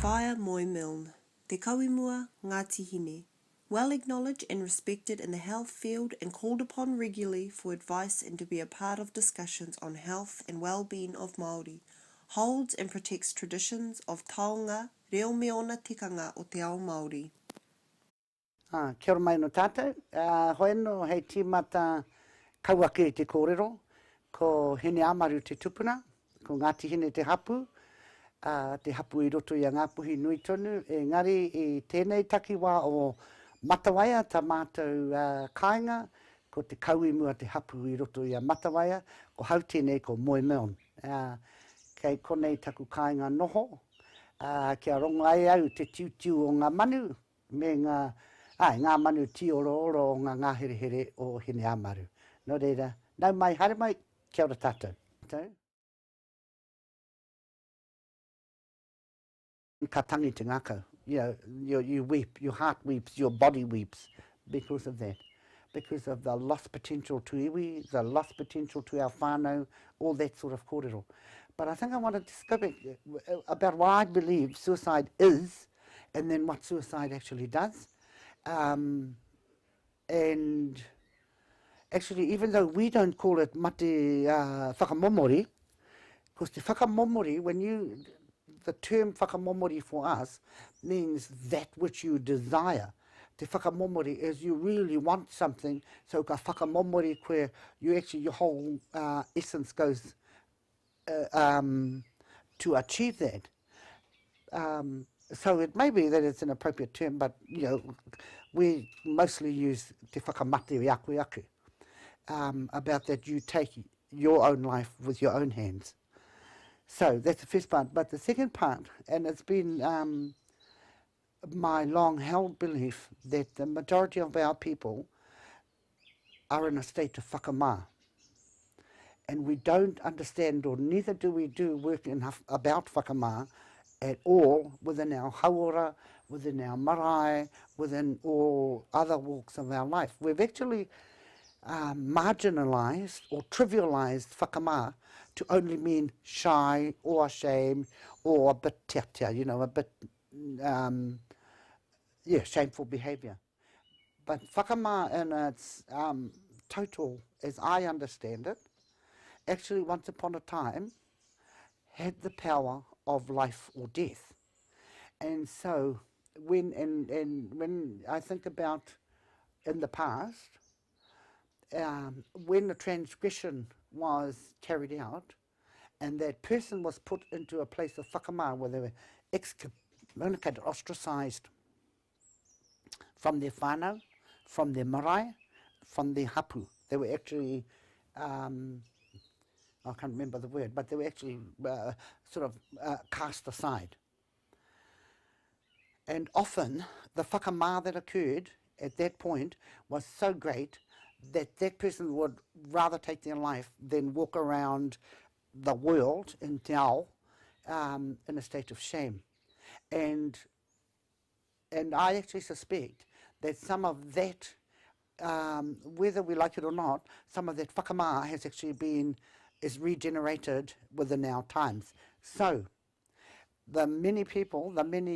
Whaea Moe Milne, Te Kauimua Ngāti Hine, well acknowledged and respected in the health field and called upon regularly for advice and to be a part of discussions on health and well-being of Māori, holds and protects traditions of taonga reo meona tikanga o Te Ao Māori. Kia ora mai no tātou. Hoi no hei tīmata kauake te kōrero, ko Hine Amaru te tupuna, ko Ngāti Hine te hapu I roto I a ngā puhi nui tonu, engari I tēnei takiwā o Matawaya, ta mātou kāinga, ko te kauimua te hapu I roto I a Matawaya, ko hautēnei ko Moe Milne. Kei konei taku kāinga noho, kia rongoa ai au te tiutiu o ngā manu, me ngā manu tioro o ngā ngāherehere o Hine Amaru. No reira, nau mai, haere mai, kia ora tātou. Ka tangi te ngākau. You weep, your heart weeps, your body weeps because of that. Because of the lost potential to iwi, the lost potential to our whānau, all that sort of kōrero. But I think I wanted to go back about what I believe suicide is, and then what suicide actually does. And actually, even though we don't call it mate whakamomori, because the whakamomori, the term whakamomori for us means that which you desire. Te whakamomori is you really want something, so ka whakamomori where you actually, your whole essence goes to achieve that. So it may be that it's an appropriate term, but we mostly use te whakamate iaku about that you take your own life with your own hands. So that's the first part. But the second part, and it's been my long-held belief that the majority of our people are in a state of whakamā. And we don't understand, or neither do we do work enough about whakamā at all within our hauora, within our marae, within all other walks of our life. We've actually marginalised or trivialised whakamā to only mean shy or ashamed or a bit tiatia, a bit, shameful behaviour. But whakamā in its total, as I understand it, actually once upon a time had the power of life or death. And so when I think about in the past, when the transgression was carried out and that person was put into a place of whakamā where they were excommunicated, ostracised from their whānau, from their marae, from their hapu. They were actually, I can't remember the word, but they were actually cast aside. And often the whakamā that occurred at that point was so great that that person would rather take their life than walk around the world in Te Ao in a state of shame. And I actually suspect that some of that, whether we like it or not, some of that whakamā has actually is regenerated within our times. So the many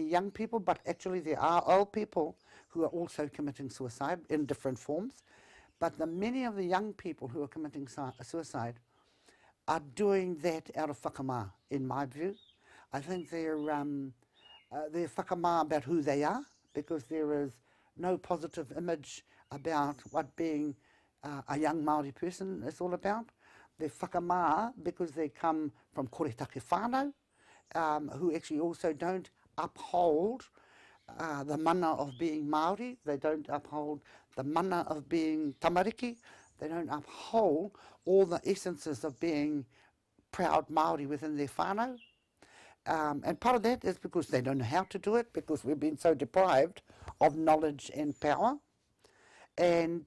young people, but actually there are old people who are also committing suicide in different forms. But many of the young people who are committing suicide are doing that out of whakamā, in my view. I think they're whakamā about who they are, because there is no positive image about what being a young Māori person is all about. They're whakamā because they come from koretake whānau, who actually also don't uphold the mana of being Māori. They don't uphold the mana of being tamariki. They don't uphold all the essences of being proud Māori within their whānau. And part of that is because they don't know how to do it, because we've been so deprived of knowledge and power. And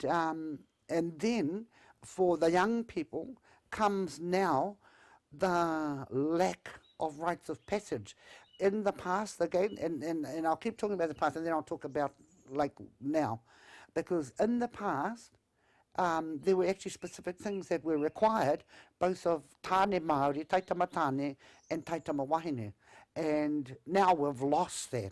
then for the young people comes now the lack of rites of passage. In the past, again, and I'll keep talking about the past, and then I'll talk about like now, because in the past there were actually specific things that were required, both of tāne Māori, taitama tāne, and taitama wahine. And now we've lost that.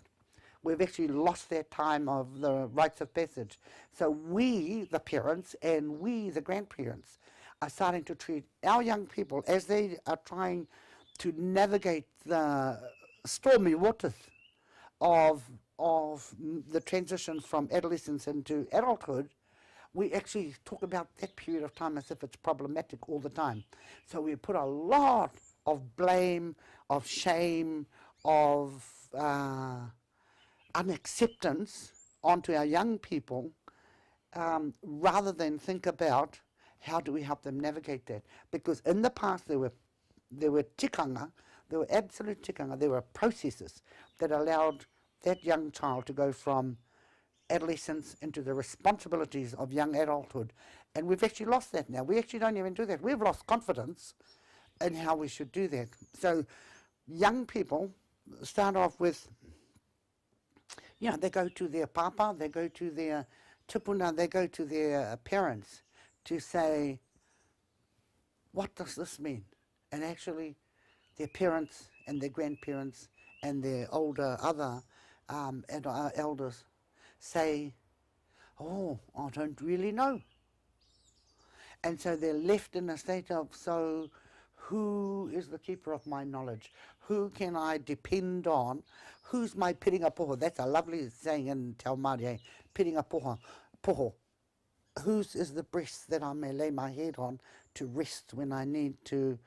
We've actually lost that time of the rites of passage. So we, the parents, and we, the grandparents, are starting to treat our young people as they are trying to navigate the stormy waters of the transition from adolescence into adulthood. We actually talk about that period of time as if it's problematic all the time. So we put a lot of blame, of shame, of unacceptance onto our young people, rather than think about how do we help them navigate that. Because in the past there were tikanga, there were absolute tikanga, there were processes that allowed that young child to go from adolescence into the responsibilities of young adulthood. And we've actually lost that now. We actually don't even do that. We've lost confidence in how we should do that. So young people start off with, they go to their papa, they go to their tupuna, they go to their parents to say, what does this mean? And actually their parents and their grandparents and their older other elders say, oh, I don't really know. And so they're left in a state of, so who is the keeper of my knowledge? Who can I depend on? Who's my piringa poho? That's a lovely saying in Te Ao Māori, piringa poho. Whose is the breast that I may lay my head on to rest when I need to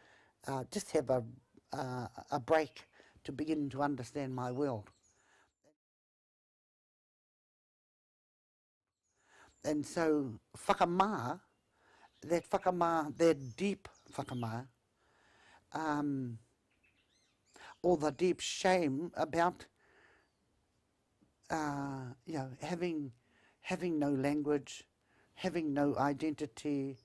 just have a break to begin to understand my world? And so whakamā, that deep whakamā, or the deep shame about having no language, having no identity,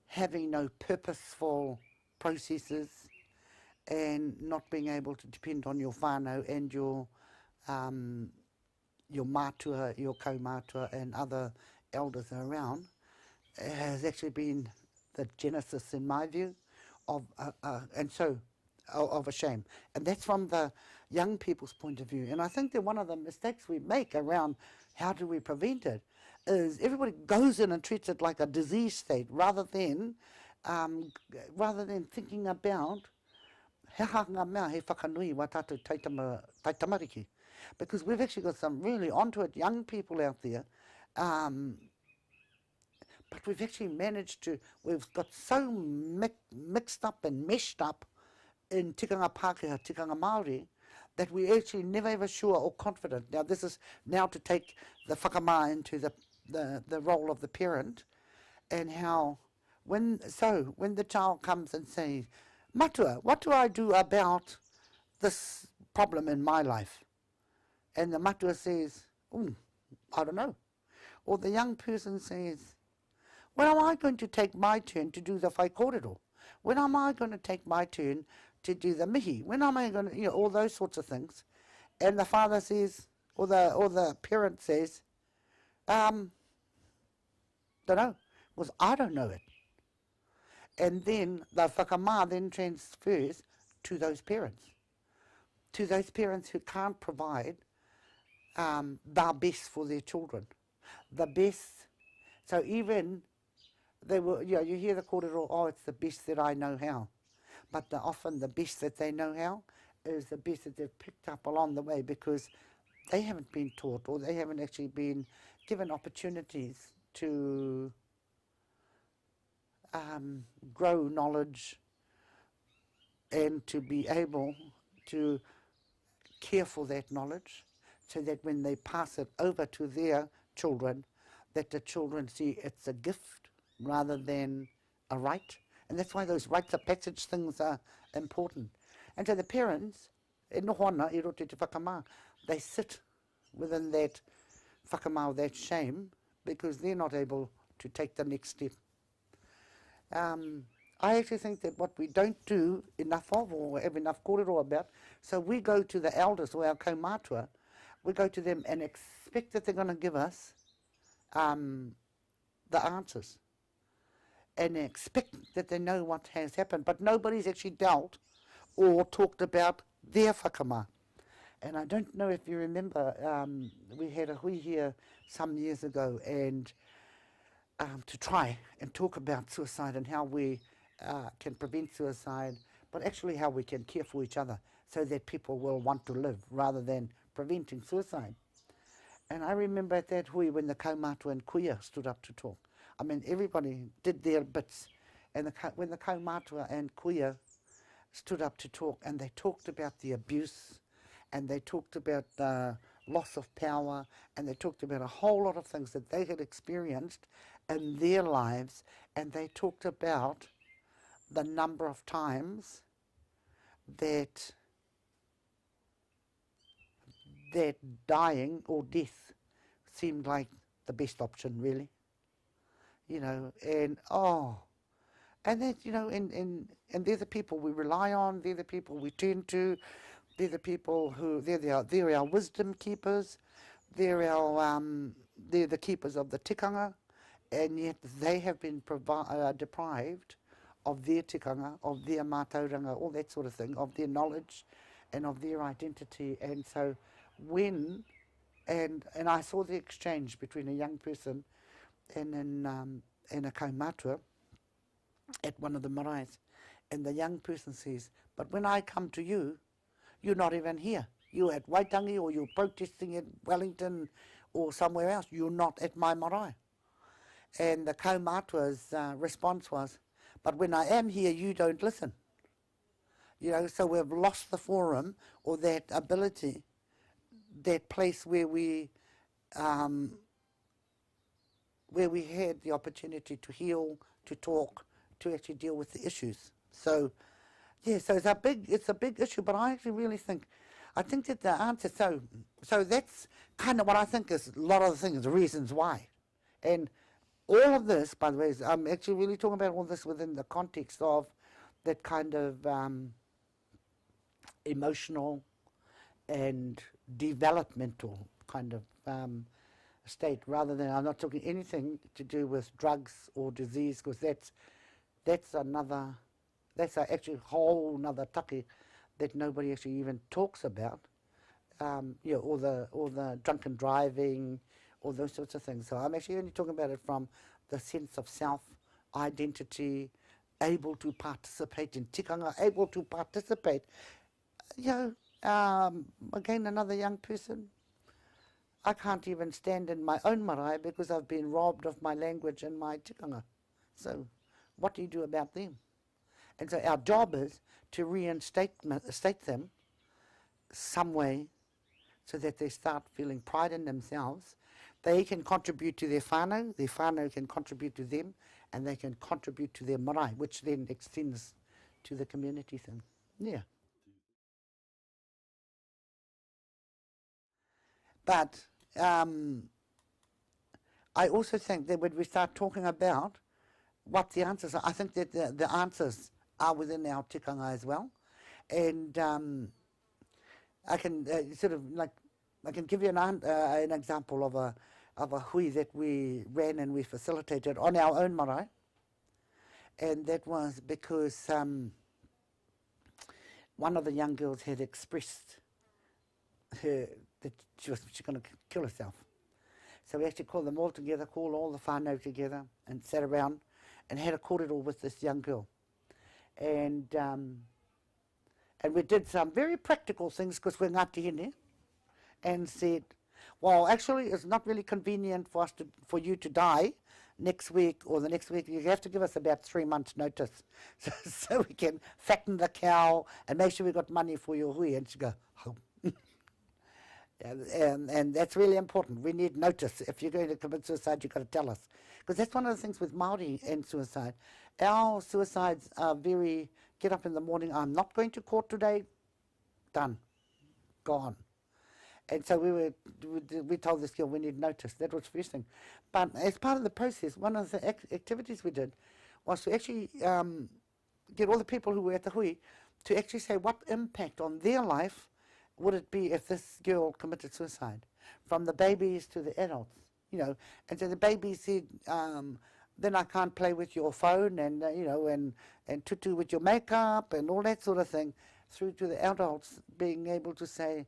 having no purposeful processes, and not being able to depend on your whānau and your mātua, your kaumātua and other elders around, has actually been the genesis, in my view, of a shame. And that's from the young people's point of view. And I think that one of the mistakes we make around how do we prevent it is everybody goes in and treats it like a disease state rather than thinking about he hanga mea he whakanui wa tātou taitamariki. Because we've actually got some really onto it young people out there, but we've actually managed to, we've got so mixed up and meshed up in tikanga Pākehā, tikanga Māori, that we're actually never ever sure or confident. Now this is now to take the whakamā into the role of the parent, and how when the child comes and says, matua, what do I do about this problem in my life? And the matua says, I don't know. Or the young person says, when am I going to take my turn to do the whai kōrero? When am I going to take my turn to do the mihi? When am I going to, all those sorts of things. And the father says, or the parent says, don't know, because I don't know it. And then the whakamā then transfers to those parents who can't provide the best for their children. The best, so even they will, you hear the kōrero, oh, it's the best that I know how. But often the best that they know how is the best that they've picked up along the way, because they haven't been taught, or they haven't actually been given opportunities to grow knowledge and to be able to care for that knowledge, so that when they pass it over to their children, that the children see it's a gift rather than a right. And that's why those rites of passage things are important. And so the parents, e noho ana, I roto te whakamā, they sit within that whakamā, that shame, because they're not able to take the next step. I actually think that what we don't do enough of, or have enough kōrero about, so we go to the elders, or our kaumātua, we go to them and expect that they're going to give us the answers, and expect that they know what has happened. But nobody's actually dealt or talked about their whakamā. And I don't know if you remember, we had a hui here some years ago, and to try and talk about suicide and how we can prevent suicide, but actually how we can care for each other so that people will want to live rather than preventing suicide. And I remember at that hui when the kaumātua and kuia stood up to talk. I mean, everybody did their bits. And when the kaumātua and kuia stood up to talk, and they talked about the abuse, and they talked about the loss of power, and they talked about a whole lot of things that they had experienced in their lives, and they talked about the number of times that dying or death seemed like the best option, really. You know, and and that, you know, and they're the people we rely on, they're the people we turn to, they're the people who, they're our wisdom keepers, they're the keepers of the tikanga, and yet they have been deprived of their tikanga, of their mātauranga, all that sort of thing, of their knowledge and of their identity. And so when, and I saw the exchange between a young person and a kaumātua at one of the maraes, and the young person says, but when I come to you, you're not even here. You're at Waitangi, or you're protesting at Wellington or somewhere else. You're not at my marae. And the kaumātua's response was, but when I am here, you don't listen. You know, so we've lost the forum, or that ability, that place where we had the opportunity to heal, to talk, to actually deal with the issues. So, yeah, so it's a big issue, but I actually really think, that the answer, so that's kind of what I think is a lot of the things, the reasons why. And all of this, by the way, I'm actually really talking about all this within the context of that kind of emotional and developmental kind of state, rather than, I'm not talking anything to do with drugs or disease, because that's actually a whole nother take that nobody actually even talks about, you know, or the drunken driving, all those sorts of things. So I'm actually only talking about it from the sense of self-identity, able to participate in tikanga, able to participate, you know, again, another young person, I can't even stand in my own marae because I've been robbed of my language and my tikanga. So what do you do about them? And so our job is to reinstate them some way so that they start feeling pride in themselves. They can contribute to their whānau can contribute to them, and they can contribute to their marae, which then extends to the community thing. Yeah. But I also think that when we start talking about what the answers are, I think that the answers are within our tikanga as well. And I can I can give you an example of a hui that we ran and we facilitated on our own marae. And that was because one of the young girls had expressed that she was going to kill herself. So we actually called them all together, called all the whānau together, and sat around and had a kōrero with this young girl. And we did some very practical things because we're Ngāti Hine, and said, well, actually, it's not really convenient for you to die next week or the next week. You have to give us about 3 months' notice so we can fatten the cow and make sure we got money for your hui. And she go, home. And that's really important. We need notice. If you're going to commit suicide, you've got to tell us. Because that's one of the things with Māori and suicide. Our suicides are very, get up in the morning, I'm not going to court today, done, gone. And so we told this girl we need notice. That was the first thing. But as part of the process, one of the activities we did was to actually get all the people who were at the hui to actually say what impact on their life would it be if this girl committed suicide, from the babies to the adults, you know. And so the baby said, then I can't play with your phone and, you know, and tutu with your makeup and all that sort of thing. through to the adults being able to say,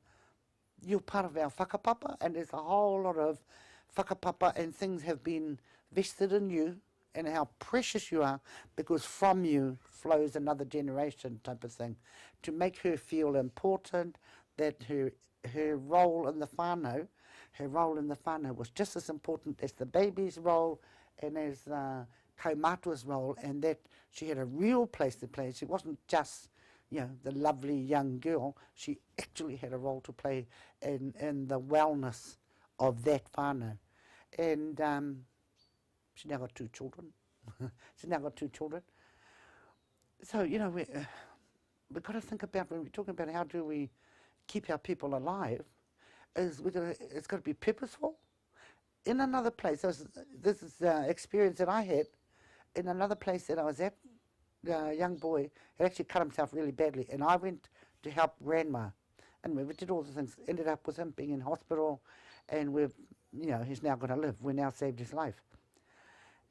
you're part of our whakapapa, and there's a whole lot of whakapapa and things have been vested in you, and how precious you are, because from you flows another generation type of thing, to make her feel important, that her role in the whānau, was just as important as the baby's role and as the kaumātua's role, and that she had a real place to play. She wasn't just, the lovely young girl. She actually had a role to play in the wellness of that whānau. And she's now got 2 children. So, we've got to think about, when we're talking about how do we keep our people alive, it's got to be purposeful. In another place, this is the experience that I had, in another place that I was at, the young boy had actually cut himself really badly, and I went to help grandma, and we did all the things, ended up with him being in hospital, and he's now going to live. We now saved his life.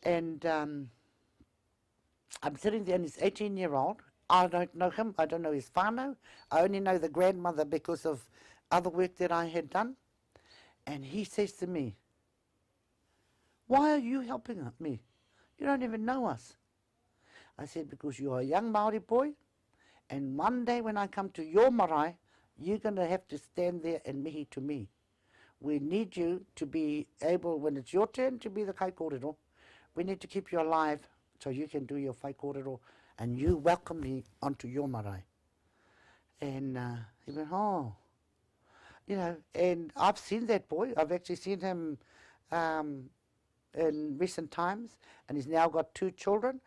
And I'm sitting there, and he's 18-year-old. I don't know him. I don't know his whānau. I only know the grandmother because of other work that I had done. And he says to me, "Why are you helping me? You don't even know us." I said, "Because you're a young Māori boy, and one day when I come to your marae, you're going to have to stand there and mihi to me. We need you to be able, when it's your turn to be the kai kōrero, we need to keep you alive so you can do your whai kōrero, and you welcome me onto your marae." And he went, "Oh." And I've seen that boy. I've actually seen him in recent times, and he's now got 2 children.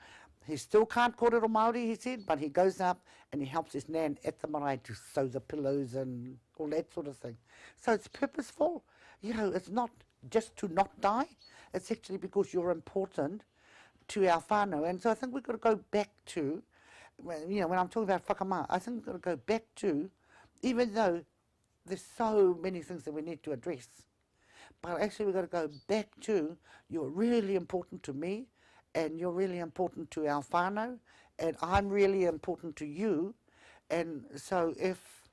He still can't kōrero Māori, he said, but he goes up and he helps his nan at the marae to sew the pillows and all that sort of thing. So it's purposeful. It's not just to not die. It's actually because you're important to our whānau. And so I think we've got to go back to, when I'm talking about whakamā, I think we've got to go back to, even though there's so many things that we need to address, but actually we've got to go back to, you're really important to me, and you're really important to our whānau, and I'm really important to you. And so if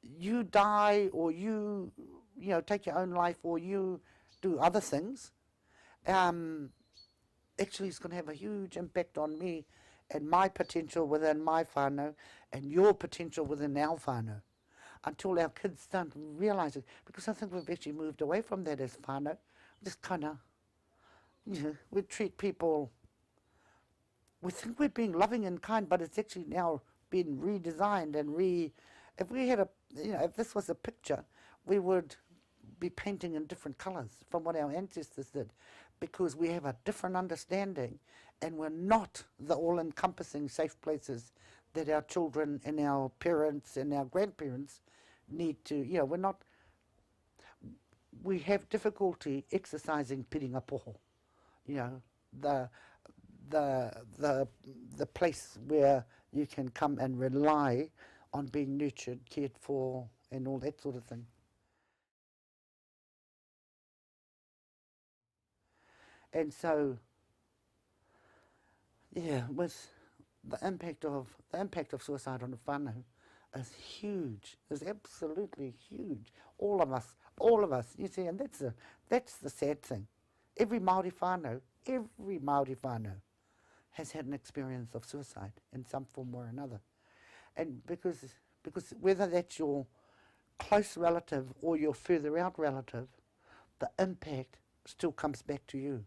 you die, or you take your own life, or you do other things, actually it's going to have a huge impact on me and my potential within my whānau and your potential within our whānau, until our kids start realising, because I think we've actually moved away from that as whānau. Just kind of, we treat people, we think we're being loving and kind, but it's actually now been redesigned and if we had if this was a picture, we would be painting in different colours from what our ancestors did, because we have a different understanding, and we're not the all-encompassing safe places that our children and our parents and our grandparents need to, we're not, we have difficulty exercising piringa poho, the place where you can come and rely on being nurtured, cared for, and all that sort of thing. And so, with the impact of suicide on the whānau is huge. Is absolutely huge. All of us. You see, and that's the sad thing. Every Māori whānau has had an experience of suicide in some form or another, and because whether that's your close relative or your further out relative, the impact still comes back to you,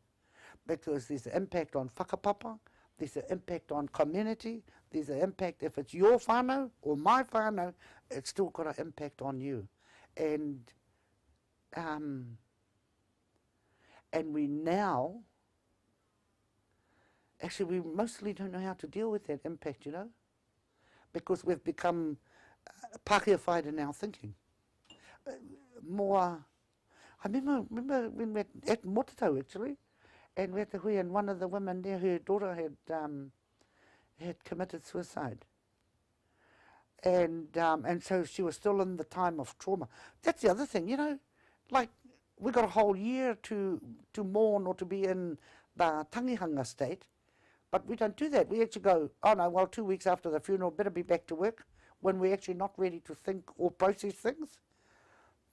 because there's an impact on whakapapa, there's an impact on community, there's an impact, if it's your whānau or my whānau, it's still got an impact on you. And we now, actually we mostly don't know how to deal with that impact, because we've become Pākehāwhaied in our thinking. More, I remember when we were at Motatau actually, and we had the hui, and one of the women there, her daughter had committed suicide. And so she was still in the time of trauma. That's the other thing, like we got a whole year to mourn or to be in the tangihanga state, but we don't do that. We actually go, oh no, well 2 weeks after the funeral, better be back to work. when we're actually not ready to think or process things.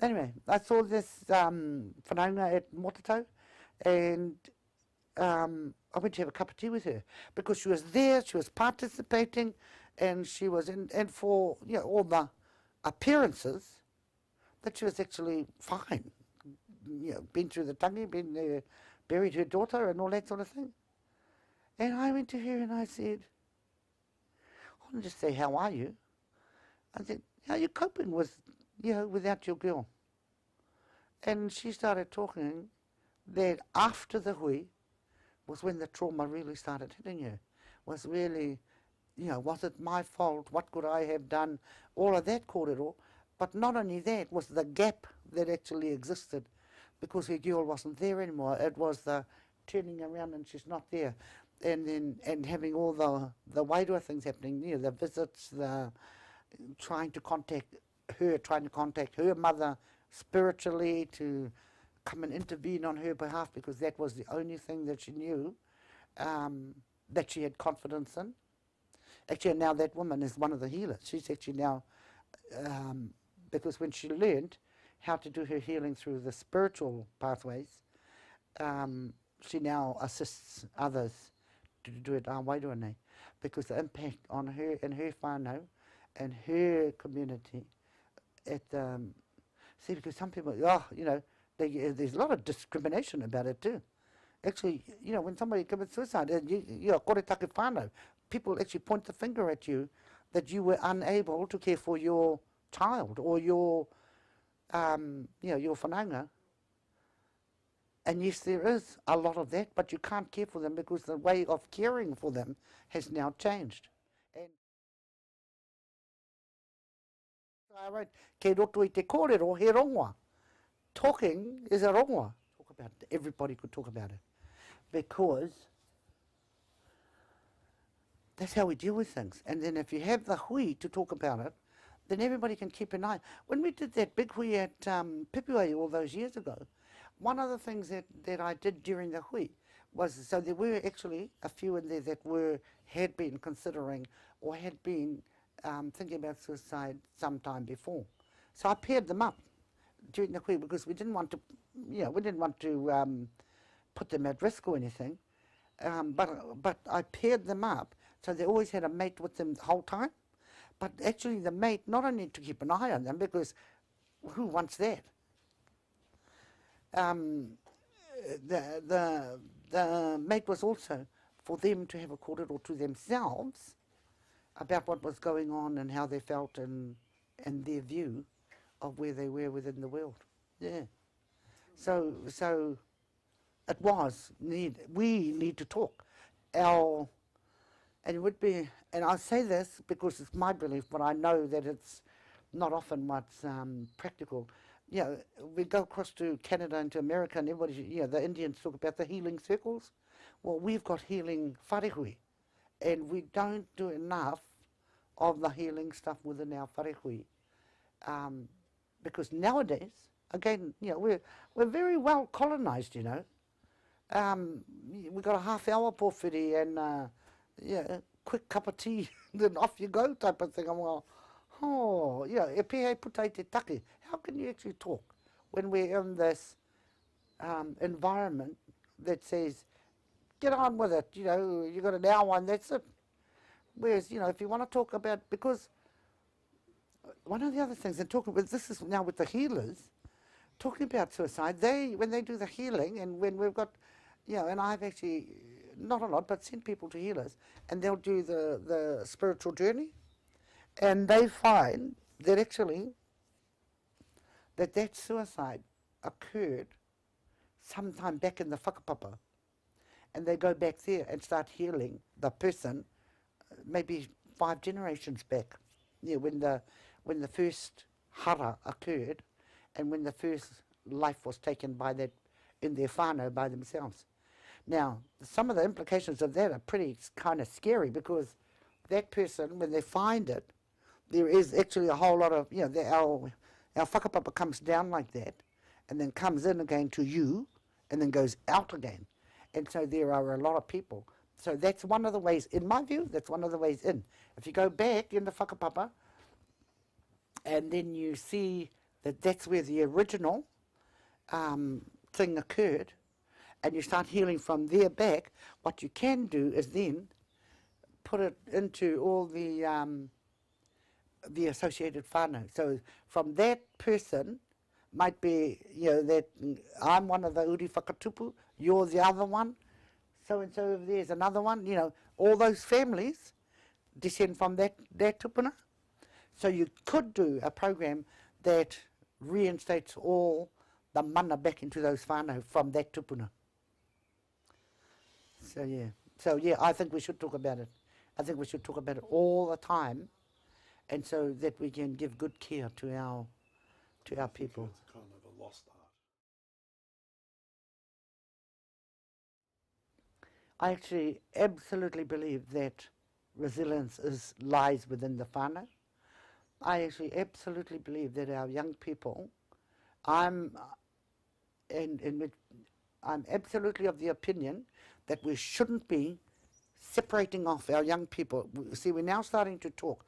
Anyway, I saw this whanaunga at Mototo, and I went to have a cup of tea with her because she was there, she was participating, and she was in, and for all the appearances that she was actually fine. Been through the tangi, been there, buried her daughter and all that sort of thing. And I went to her and I said, I didn't just say, how are you? I said, how are you coping with, without your girl? And she started talking that after the hui was when the trauma really started hitting her. Was really, was it my fault? What could I have done? All of that kōrero. But not only that, was the gap that actually existed because her girl wasn't there anymore. It was the turning around and she's not there. And having all the wider things happening, the visits, the trying to contact her mother spiritually to come and intervene on her behalf because that was the only thing that she knew that she had confidence in. Actually, now that woman is one of the healers. She's actually now, because when she learned how to do her healing through the spiritual pathways, she now assists others to do it enei, because the impact on her and her whānau and her community see, because some people, there's a lot of discrimination about it too. Actually, when somebody commits suicide, kōretake whānau, people actually point the finger at you that you were unable to care for your child or your whanaunga. And yes, there is a lot of that, but you can't care for them because the way of caring for them has now changed. And I wrote, kei roto I te kōrero he rongoa. Talking is a rongoa. Talk about it. Everybody could talk about it. Because that's how we deal with things. And then if you have the hui to talk about it, then everybody can keep an eye. When we did that big hui at Pipua all those years ago, one of the things that I did during the hui was, so there were actually a few in there that had been considering or had been thinking about suicide sometime before. So I paired them up during the hui because we didn't want to, put them at risk or anything. But I paired them up so they always had a mate with them the whole time. But actually the mate not only to keep an eye on them, because who wants that? The mate was also for them to have a kōrero to themselves about what was going on and how they felt and their view of where they were within the world. Yeah. So it was we need to talk. And it would be, and I say this because it's my belief, but I know that it's not often what's practical. We go across to Canada and to America, and everybody, the Indians talk about the healing circles. Well, we've got healing wharehui, and we don't do enough of the healing stuff within our wharehui. Because nowadays, again, we're very well colonized, We've got a half-hour pōwhiri and quick cup of tea, then off you go type of thing. I'm like, e pēhei putai te take. How can you actually talk when we're in this environment that says, get on with it, you got an hour and that's it. Whereas, if you want to talk about, because one of the other things, and talking about, this is now with the healers, talking about suicide, when they do the healing, and when we've got, and I've actually, not a lot, but sent people to healers, and they'll do the spiritual journey, and they find that actually that suicide occurred sometime back in the whakapapa, and they go back there and start healing the person maybe 5 generations back, when the first hara occurred and when the first life was taken by that in their whānau by themselves. Now, some of the implications of that are pretty kind of scary, because that person, when they find it, there is actually a whole lot of, our whakapapa comes down like that and then comes in again to you and then goes out again. And so there are a lot of people. So that's one of the ways, in my view, that's one of the ways in. If you go back in the whakapapa, and then you see that that's where the original thing occurred, and you start healing from there back. What you can do is then put it into all the associated whānau. So from that person might be, that I'm one of the uri whakatupu, you're the other one, so-and-so over there's another one, all those families descend from that tupuna. So you could do a program that reinstates all the mana back into those whānau from that tupuna. So yeah, I think we should talk about it. I think we should talk about it all the time, and so that we can give good care to our people. It's kind of a lost art. I actually absolutely believe that resilience lies within the whānau. I actually absolutely believe that our young people, I'm absolutely of the opinion that we shouldn't be separating off our young people. See, we're now starting to talk,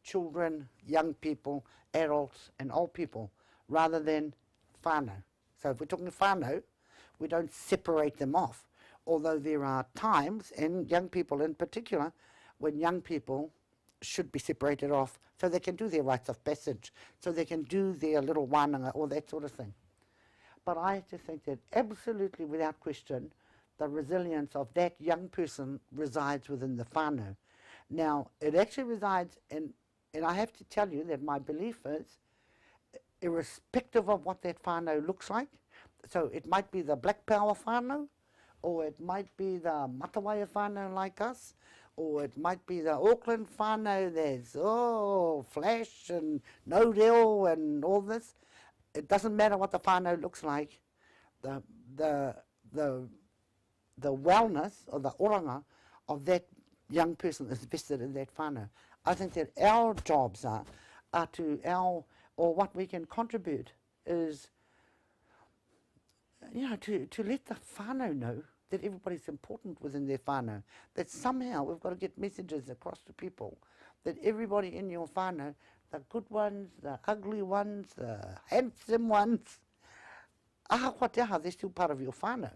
children, young people, adults, and old people, rather than whānau. So if we're talking whānau, we don't separate them off. Although there are times, and young people in particular, when young people should be separated off so they can do their rites of passage, so they can do their little wānanga, all that sort of thing. But I just think that absolutely without question, the resilience of that young person resides within the whānau. Now, it actually resides in, and I have to tell you that my belief is, irrespective of what that whānau looks like, so it might be the black power whānau, or it might be the Matawai whānau like us, or it might be the Auckland whānau, there's, flash and no reo and all this. It doesn't matter what the whānau looks like. The wellness or the oranga of that young person is vested in that whānau. I think that our jobs are or what we can contribute is, to let the whānau know that everybody's important within their whānau, that somehow we've got to get messages across to people, that everybody in your whānau, the good ones, the ugly ones, the handsome ones, they're still part of your whānau.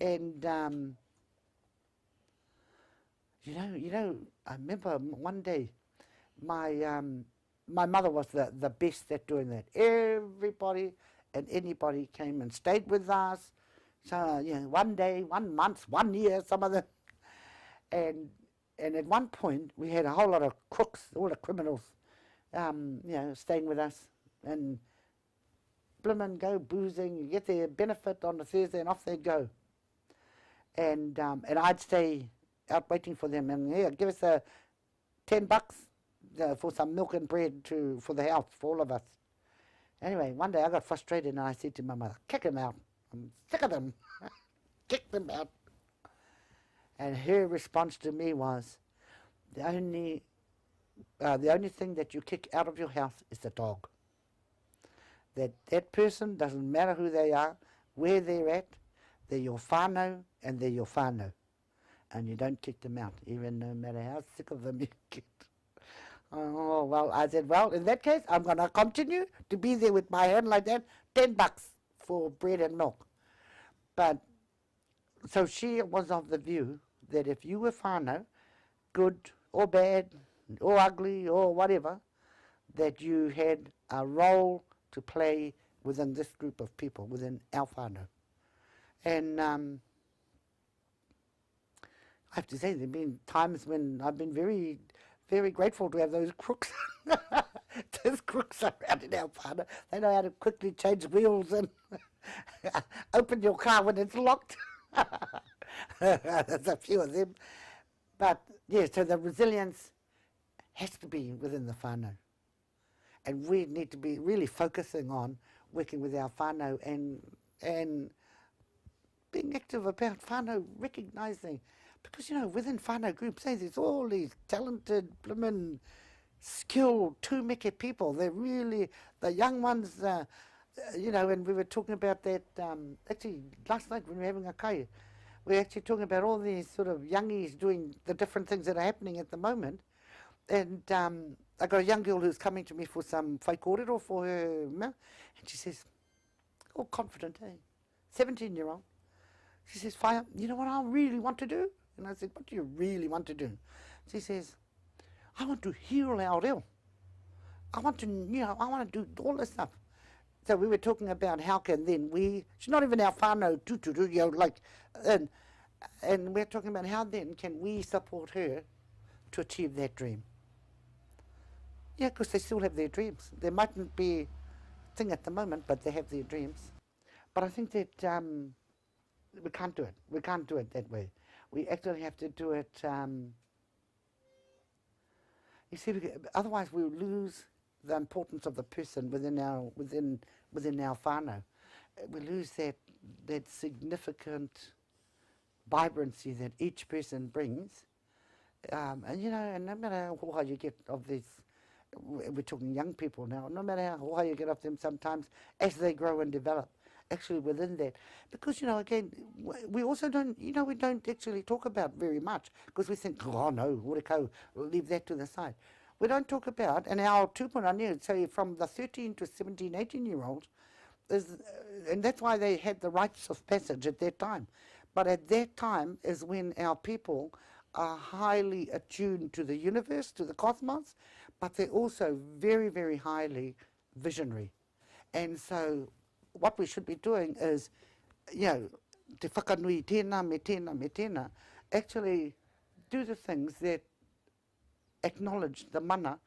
And, I remember one day, my mother was the best at doing that. Everybody and anybody came and stayed with us. So, one day, 1 month, 1 year, some of them. And at one point, we had a whole lot of crooks, all the criminals, staying with us. And blimmin' go boozing, you get their benefit on the Thursday, and off they go. And I'd stay out waiting for them, and give us $10 for some milk and bread for the house, for all of us. Anyway, one day I got frustrated and I said to my mother, kick him out. I'm sick of them. Kick them out. And her response to me was, the only thing that you kick out of your house is the dog. That person, doesn't matter who they are, where they're at, they're your whānau and they're your whānau. And you don't kick them out, even no matter how sick of them you get. Oh, well, I said, well, in that case, I'm going to continue to be there with my hand like that, $10 for bread and milk. But, so she was of the view that if you were whānau, good or bad, or ugly, or whatever, that you had a role to play within this group of people, within our whānau. And I have to say, there have been times when I've been very, very grateful to have those crooks. Those crooks around in our whānau. They know how to quickly change wheels and open your car when it's locked. There's a few of them. But, yeah, so the resilience has to be within the whānau. And we need to be really focusing on working with our whānau and being active about whānau, recognising. Because, within whānau groups, there's all these talented, blimmin', skilled, tūmeke people. They're really, the young ones, and we were talking about that, actually, last night when we were having a kai, we were actually talking about all these sort of youngies doing the different things that are happening at the moment. And I got a young girl who's coming to me for some whai kōrero for her, and she says, all confident, eh? 17-year-old. She says, Whaea, you know what I really want to do? And I said, what do you really want to do? She says, I want to heal our reo. I want to, I want to do all this stuff. So we were talking about how can then she's not even our whānau tuturu, like, and we're talking about how then can we support her to achieve that dream. Yeah, because they still have their dreams. There mightn't be a thing at the moment, but they have their dreams. But I think that we can't do it. We can't do it that way. We actually have to do it, you see, otherwise we'll lose the importance of the person within our whānau. We lose that significant vibrancy that each person brings. And and no matter how you get of these, we're talking young people now, no matter how you get of them sometimes as they grow and develop, actually within that. Because, again, we also don't, we don't actually talk about very much because we think, oh no, Tekau, we'll leave that to the side. We don't talk about, and our tūpuna, say from the 13 to 17, 18-year-olds, and that's why they had the rites of passage at that time. But at that time is when our people are highly attuned to the universe, to the cosmos, but they're also very, very highly visionary. And so what we should be doing is, te whakanui tēnā, me tēnā, me tēnā, actually do the things that acknowledge the mana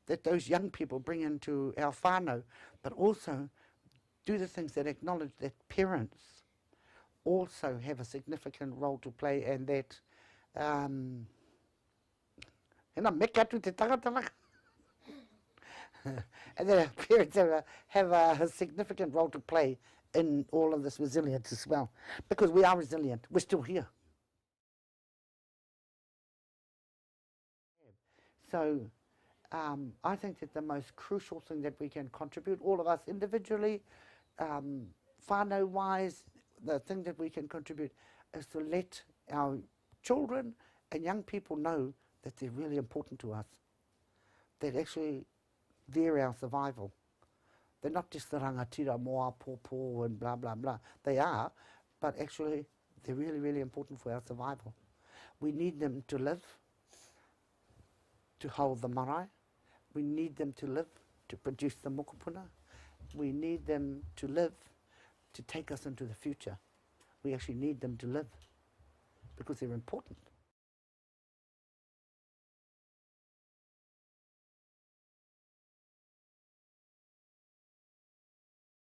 that those young people bring into our whānau, but also do the things that acknowledge that parents also have a significant role to play, and that me katu te tagata and that parents have a significant role to play in all of this resilience as well, because we are resilient. We're still here. So I think that the most crucial thing that we can contribute, all of us individually, whānau-wise, the thing that we can contribute is to let our children and young people know that they're really important to us, that actually they're our survival. They're not just the rangatira, moa, pōpō, and blah, blah, blah. They are, but actually they're really, really important for our survival. We need them to live, to hold the marae. We need them to live, to produce the mokopuna. We need them to live, to take us into the future. We actually need them to live because they're important.